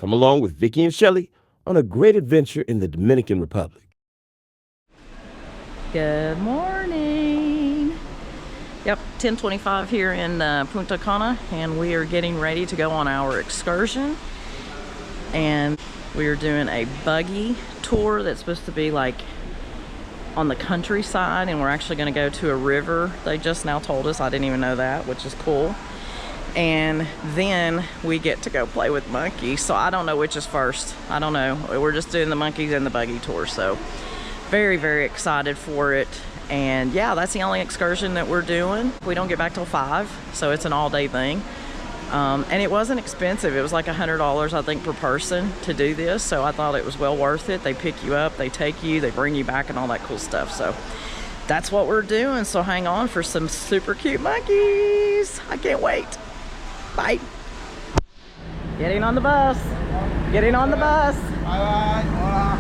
Come along with Vicky and Shelley on a great adventure in the Dominican Republic. Good morning. Yep, 10:25 here in Punta Cana, and we are getting ready to go on our excursion. And we are doing a buggy tour that's supposed to be like on the countryside, and we're actually going to go to a river. They just now told us. I didn't even know that, which is cool. And then we get to go play with monkeys. So I don't know which is first. I don't know. We're just doing the monkeys and the buggy tour. So very, very excited for it. And yeah, that's the only excursion that we're doing. We don't get back till 5, so it's an all-day thing. And it wasn't expensive. It was like $100, I think, per person to do this. So I thought it was well worth it. They pick you up, they take you, they bring you back, and all that cool stuff. So that's what we're doing. So hang on for some super cute monkeys. I can't wait. Bye. Getting on the bus. Getting on the bus. Bye bye. Hola.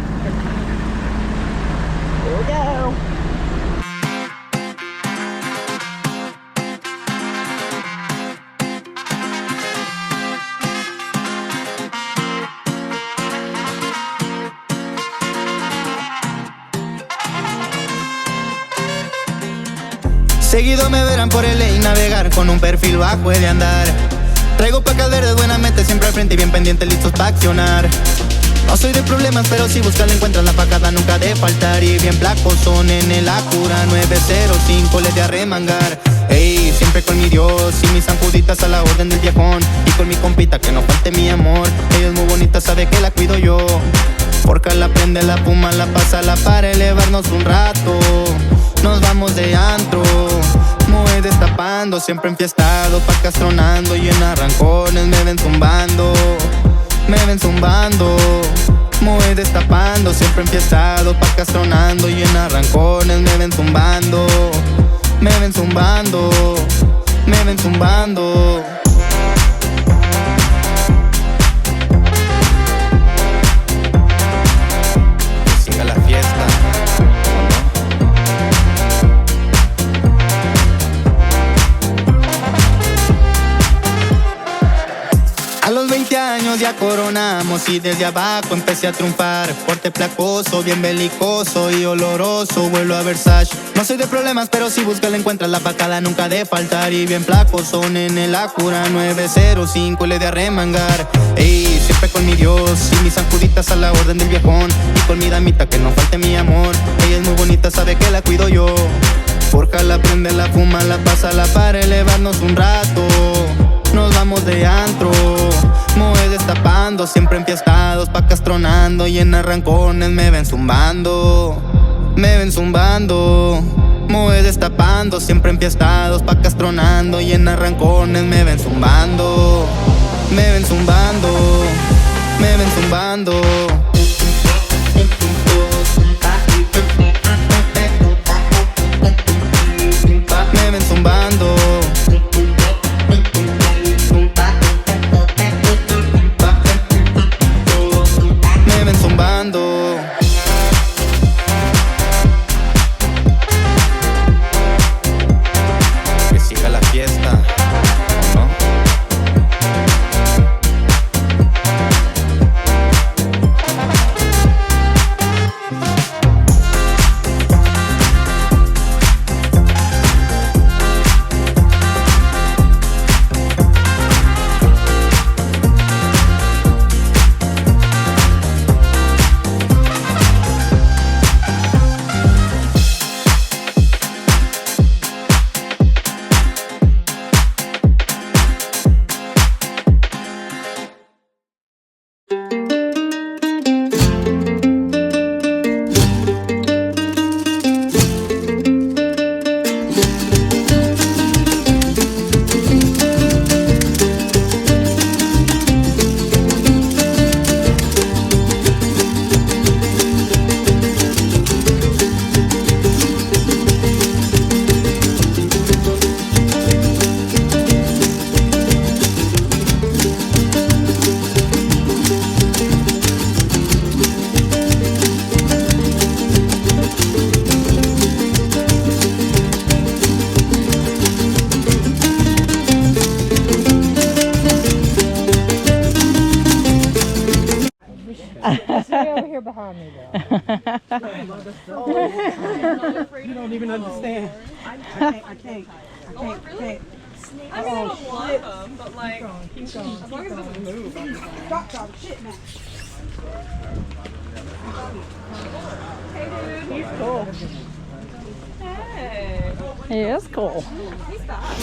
Here we go. Seguido me verán por LA navegar con un perfil bajo he de andar. Traigo pacas verdes buenamente siempre al frente y bien pendientes listos para accionar. No soy de problemas pero si buscas la encuentras, la pacada nunca de faltar. Y bien placos son en el Acura 905 les de arremangar. Ey, siempre con mi Dios y mis sanjuditas a la orden del viejón. Y con mi compita que no falte mi amor. Ella es muy bonita, sabe que la cuido yo. Porque la prende, la puma, la pasa, la para elevarnos un rato. Nos vamos de antro, muy destapando, siempre enfiestado, pacas tronando y en arrancones me ven zumbando, me ven zumbando. Muy destapando, siempre enfiestado, pacas tronando y en arrancones me ven zumbando, me ven zumbando, me ven zumbando. Que siga la fiesta. A los 20 años ya coronamos y desde abajo empecé a triunfar. Porte placoso, bien belicoso y oloroso, vuelo a Versace. No soy de problemas pero si buscas la encuentras, la pacada nunca de faltar. Y bien flacos son en el Acura 905 le de arremangar. Ey, siempre con mi Dios y mis sanjuditas a la orden del viejón. Y con mi damita que no falte mi amor. Ella es muy bonita, sabe que la cuido yo. Forja la prende, la fuma, la pasa, la para elevarnos un rato. Nos vamos de antro, muy destapando, siempre enfiestados, pacas tronando y en arrancones me ven zumbando, me ven zumbando. Muy destapando, siempre enfiestados, pacas tronando y en arrancones me ven zumbando, me ven zumbando, me ven zumbando. Me ven zumbando. Me ven zumbando. Que siga la fiesta, ¿no? It's way over here behind me, though. You don't even understand. I can't. I mean, I don't want them, but like, Keep going. as long as it doesn't move. Stop, shit, man. Hey, dude. He's cool. Hey. He is cool. He's fast.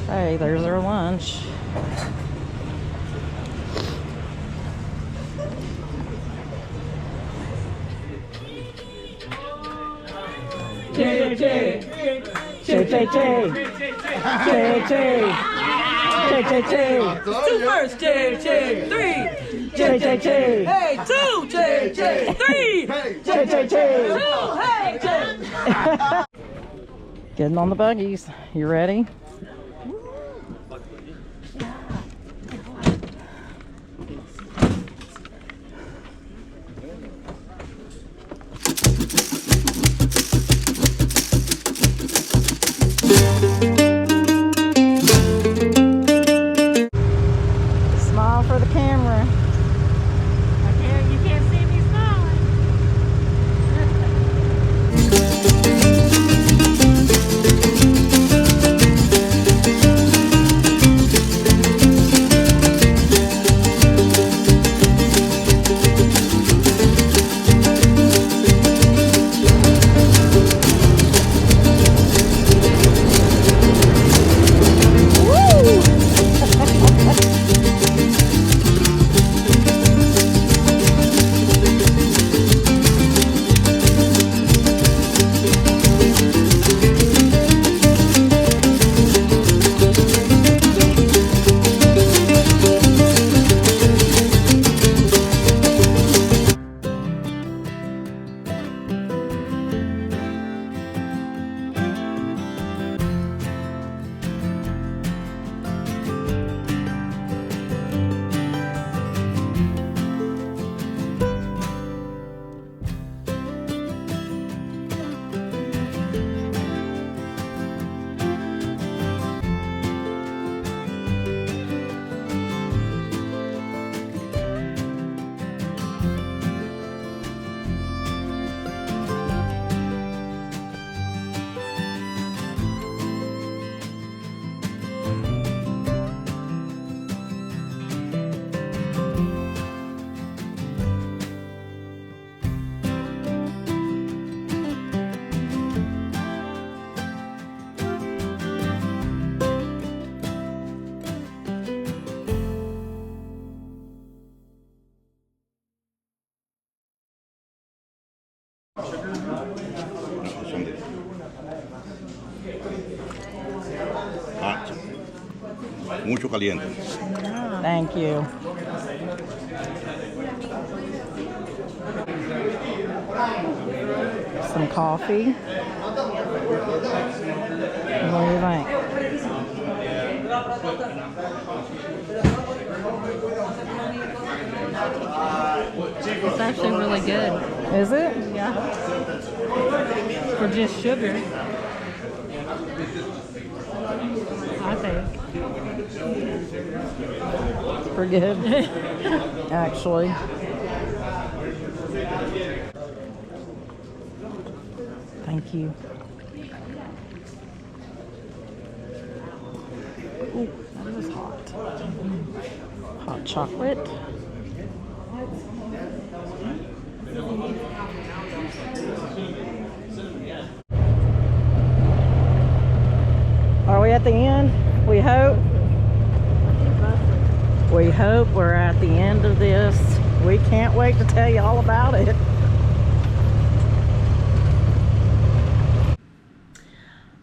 Hey, there's our lunch. Two first, J, three. Hey, two, J, three. Two, hey, J. Getting on the buggies. You ready? Smile for the camera. You can't see me smiling. Hot. Mucho caliente. Thank you. Some coffee. What do you think? It's actually really good. Is it? Yeah. For just sugar. I think. It's pretty good. Actually. Thank you. Ooh, that is hot. Hot chocolate. Are we at the end? We hope. We hope we're at the end of this. We can't wait to tell you all about it.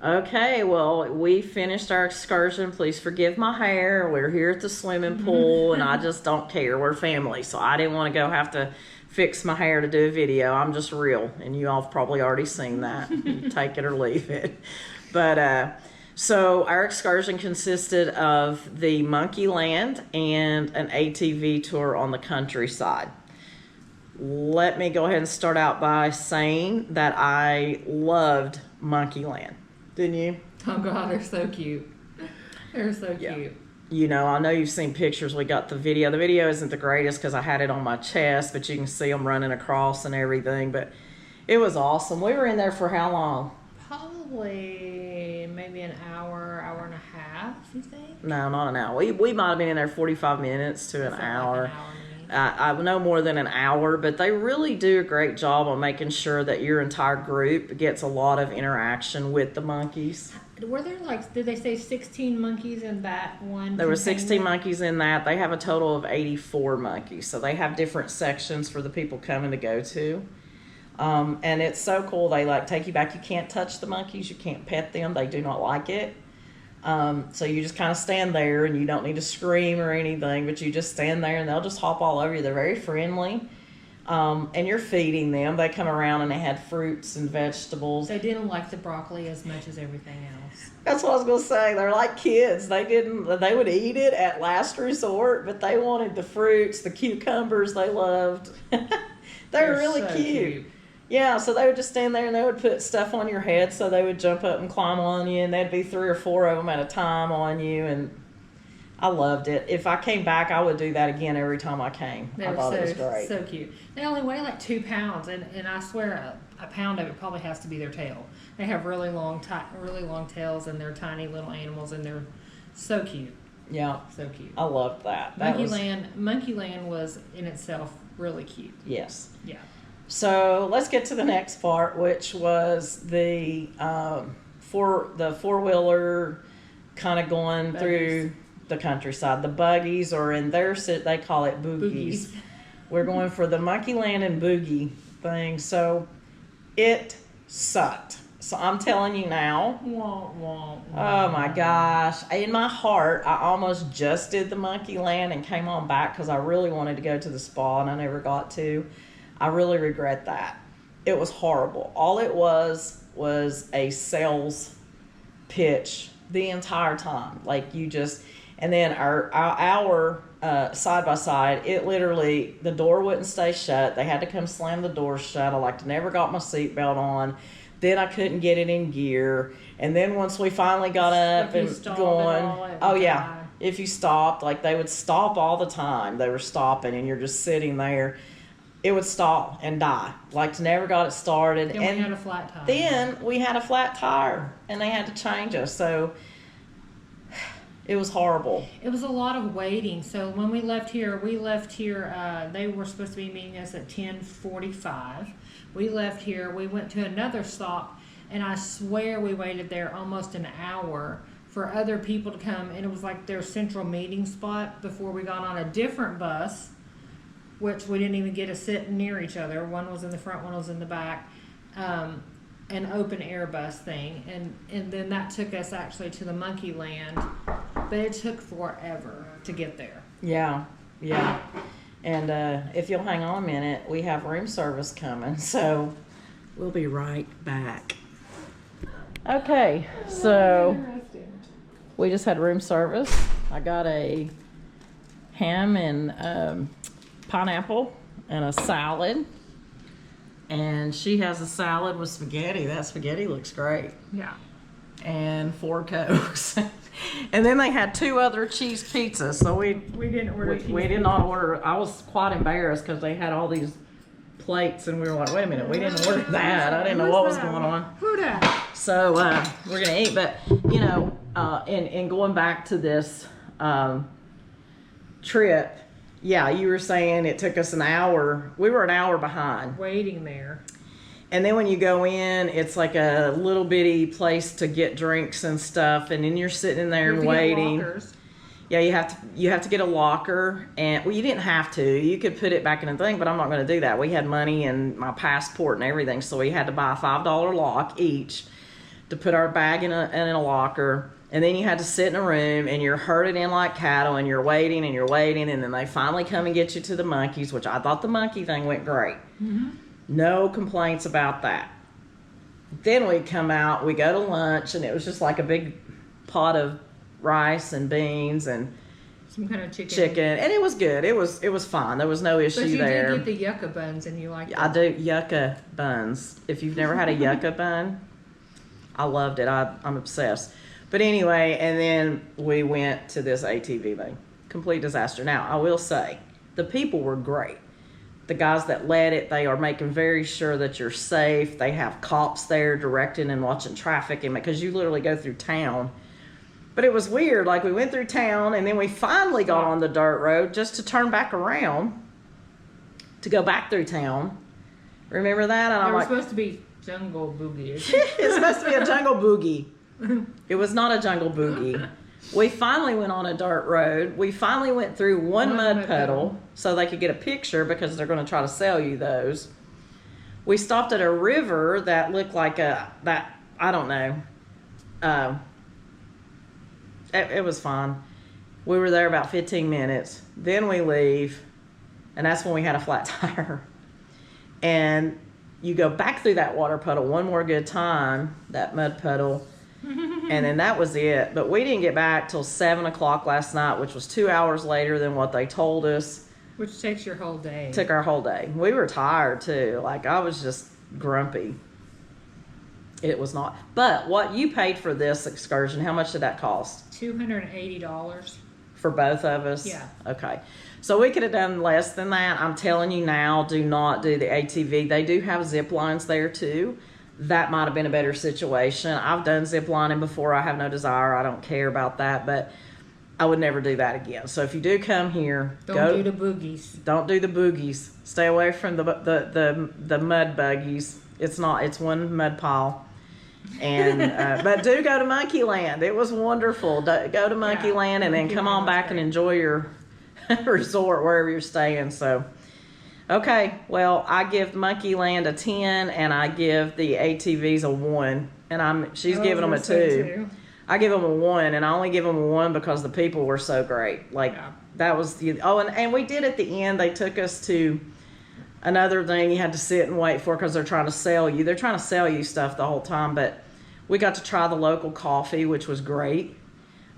Okay, well, we finished our excursion. Please forgive my hair. We're here at the swimming pool, and I just don't care. We're family, so I didn't want to go have to fix my hair to do a video. I'm just real, and you all have probably already seen that. Take it or leave it. But so our excursion consisted of the Monkey Land and an ATV tour on the countryside. let me go ahead and start out by saying that I loved Monkeyland. Didn't you? Oh God, they're so cute. They're so Yeah. cute. You know, I know you've seen pictures. We got the video. The video isn't the greatest because I had it on my chest, but you can see them running across and everything. But it was awesome. We were in there for how long? Probably maybe an hour, hour and a half, you think? No, not an hour. We might have been in there 45 minutes to an Felt hour. like an hour to me. I know more than an hour, but they really do a great job on making sure that your entire group gets a lot of interaction with the monkeys. Were there like, did they say 16 monkeys in that one? There were container? 16 monkeys in that. They have a total of 84 monkeys. So they have different sections for the people coming to go to. And it's so cool. They like take you back. You can't touch the monkeys. You can't pet them. They do not like it. So you just kind of stand there and you don't need to scream or anything, but you just stand there and they'll just hop all over you. They're very friendly. And you're feeding them. They come around and they had fruits and vegetables. They didn't like the broccoli as much as everything else. That's what I was going to say. They're like kids. They would eat it at last resort, but they wanted the fruits, the cucumbers they loved. They're really so cute. Yeah, so they would just stand there and they would put stuff on your head, so they would jump up and climb on you, and there'd be 3 or 4 of them at a time on you, and I loved it. If I came back, I would do that again every time I came. They I were thought it was great. so cute. They only weigh like 2 pounds, and I swear a pound of it probably has to be their tail. They have really long tails, and they're tiny little animals, and they're so cute. Yeah, So cute. I loved that. Monkeyland was in itself really cute. Yes. Yeah. So let's get to the next part, which was the four-wheeler kind of going Buggies. through the countryside. The buggies, or in their sit, they call it boogies. We're going for the Monkeyland and boogie thing. So it sucked. So I'm telling you now. Wah, wah, Oh my gosh. In my heart, I almost just did the Monkeyland and came on back because I really wanted to go to the spa and I never got to. I really regret that. It was horrible. All it was a sales pitch the entire time. Like you just, and then our side by side, it literally, the door wouldn't stay shut. They had to come slam the door shut. I never got my seatbelt on. Then I couldn't get it in gear. And then once we finally got up and going, oh yeah, if you stopped, like they would stop all the time. They were stopping and you're just sitting there. It would stop and die. Like never got it started. Then and we had a flat tire. then we had a flat tire and they had to change us. So it was horrible. It was a lot of waiting. So when we left here, they were supposed to be meeting us at 10:45. We left here, we went to another stop, and I swear we waited there almost an hour for other people to come, and it was like their central meeting spot before we got on a different bus, which we didn't even get to sit near each other. One was in the front, one was in the back. An open air bus thing, and then that took us actually to the Monkeyland, but it took forever to get there. Yeah. And if you'll hang on a minute, we have room service coming, so we'll be right back. Okay, so we just had room service. I got a ham and pineapple and a salad. And she has a salad with spaghetti. That spaghetti looks great. Yeah. And 4 Cokes. And then they had 2 other cheese pizzas. So we didn't order we did not order. I was quite embarrassed because they had all these plates and we were like, wait a minute, we didn't order that. I didn't know what was going on. Who that? So we're gonna eat, but you know, in going back to this trip, yeah, you were saying it took us an hour. We were an hour behind. Waiting there. And then when you go in, it's like a little bitty place to get drinks and stuff, and then you're sitting there and waiting. Yeah, you have to get a locker, and well, you didn't have to. You could put it back in a thing, but I'm not going to do that. We had money and my passport and everything, so we had to buy a $5 lock each to put our bag in a locker. And then you had to sit in a room, and you're herded in like cattle, and you're waiting, and then they finally come and get you to the monkeys, which I thought the monkey thing went great. Mm-hmm. No complaints about that. Then we come out, we go to lunch, and it was just like a big pot of rice and beans and Some kind of chicken, and it was good. It was fine. There was no issue but you there. did get the yucca buns, and you like I do yucca buns. If you've never had a yucca bun, I loved it. I'm obsessed. But anyway, and then we went to this ATV thing. Complete disaster. Now, I will say, the people were great. The guys that led it, they are making very sure that you're safe. They have cops there directing and watching traffic, and because you literally go through town. But it was weird. Like, we went through town, and then we finally got on the dirt road just to turn back around to go back through town. Remember that? And There I'm was like, supposed to be jungle boogie. it's supposed to be a jungle boogie. It was not a jungle boogie. We finally went on a dirt road. We finally went through one mud puddle so they could get a picture because they're going to try to sell you those. We stopped at a river that looked like I don't know. It was fine. We were there about 15 minutes. Then we leave, and that's when we had a flat tire. And you go back through that water puddle one more good time, that mud puddle, and then that was it. But we didn't get back till 7 o'clock last night, which was 2 hours later than what they told us. Which takes your whole day. Took our whole day. We were tired too. Like, I was just grumpy. It was not. But what you paid for this excursion, how much did that cost? $280. For both of us? Yeah. Okay. So we could have done less than that. I'm telling you now, do not do the ATV. They do have zip lines there too. That might have been a better situation. I've done zip lining before. I have no desire. I don't care about that, but I would never do that again. So if you do come here, Don't do the boogies. Don't do the boogies. Stay away from the mud buggies. It's one mud pile. And but do go to Monkey Land. It was wonderful. Go to Monkey Land and then come on back and enjoy your resort wherever you're staying. So, okay, well, I give Monkey Land a 10 and I give the ATVs a 1, and she's giving them a 2. I give them a 1, and I only give them a 1 because the people were so great. Like, that was and we did at the end. They took us to another thing you had to sit and wait for because they're trying to sell you. They're trying to sell you stuff the whole time, but we got to try the local coffee, which was great.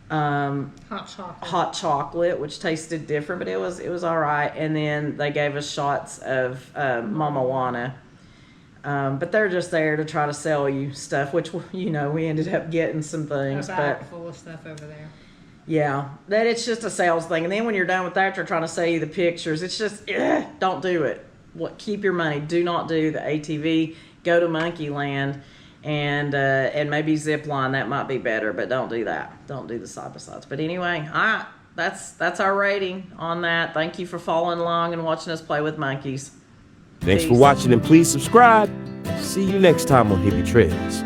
Hot chocolate, which tasted different, but it was all right. And then they gave us shots of Mama Juana. But they're just there to try to sell you stuff, which, we ended up getting some things. A bag full of stuff over there. Yeah, that it's just a sales thing. And then when you're done with that, they're trying to sell you the pictures. It's just, don't do it. Keep your money. Do not do the ATV. Go to Monkey Land and maybe zip line. That might be better, but don't do that. Don't do the side by sides. But anyway, all right, that's our rating on that. Thank you for following along and watching us play with monkeys. Thanks Peace. for watching, and please subscribe. See you next time on Hippie Trails.